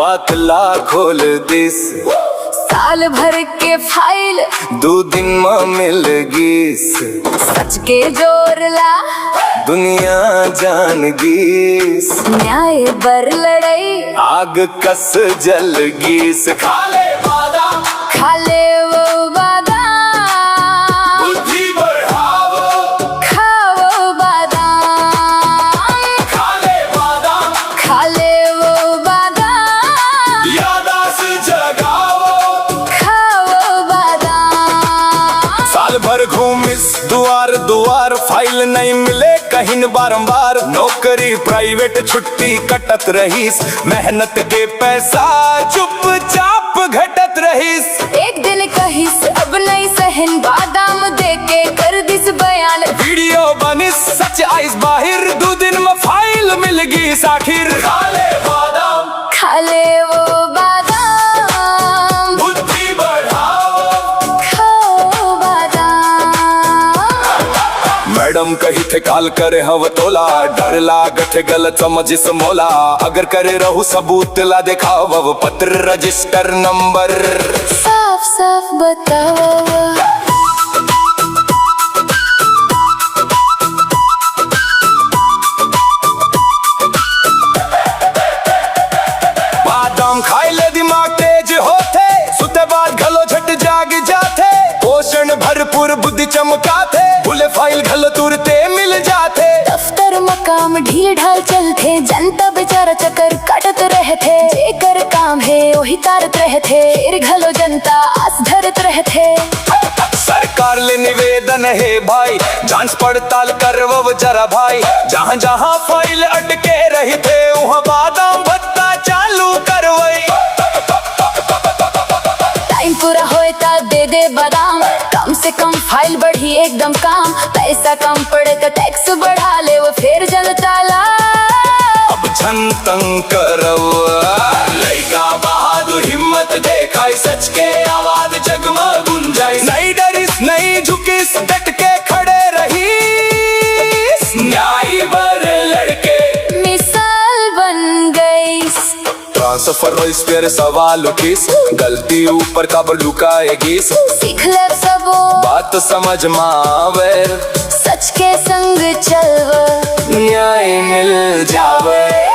बात ला खोल दिस साल भर के फाइल 2 दिन में मिल गीस सच के जोर ला दुनिया जान गीस न्याय बर लड़ाई आग कस जल गीस खाले बादाम खाले वो बादाम बुद्धि बढ़ावो खाओ बादाम खाले बादाम खाले वो बादाम यादास जगावो खाओ बादाम साल भर घूमिस दुआर दुआर फाइल नहीं मिले कहीं बारंबार नौकरी प्राइवेट छुट्टी कटत रहीस मेहनत के पैसा चुपचाप घटत रहीस एक दिन कहिस अब नहीं सहन बादाम दे के कर दिस बयान वीडियो बनिस सच आइस बाहिर 2 दिन में फाइल मिल गई आखिर खाले बादाम खाले वो बादाम बुद्धि बढ़ाओ खाओ बादाम मैडम कही थे काल करे हव तोला डर लागत है गलत समझिस मोला अगर करे रहू सबूत ला दिखाओ पत्र रजिस्टर नंबर साफ साफ बताओ बादाम खाई ले दिमाग तेज होते सुते बाद घलो झट जाग जाते पोषण भरपूर बुद्धि चमकाते भूले फाइल घलो तुरते मिल जाते दफ्तर मकाम ढील ढाल चलते जनता बेचारा चक्कर काटत रहते जेकर काम है वही तारत रहते फिर घलो जनता आस धरत रहते सरकार ले निवेदन है भाई जांच पड़ताल करवो जरा भाई जहाँ जहाँ फाइल अटके रही थे वहाँ बादाम भत्ता चालू करवई टाइम पूरा होए ता दे दे बादाम कम से कम फाइल बढ़ी एकदम काम पैसा कम पड़े तो टैक्स बढ़ा ले वो फिर जनता ला अब छंतंग करवा लइका बहादुर हिम्मत देखाई सच के आवाज जगमग गुंजाई नहीं डरिस नहीं झुकिस डट के खड़े रही न्याय बर लड़के मिसाल बन गई ट्रांसफर हो इस पर सवाल किस गलती ऊपर का लुकाएगी सीख ले सबो बात समझ में आवे सच के संग चलव न्याय मिल जावे।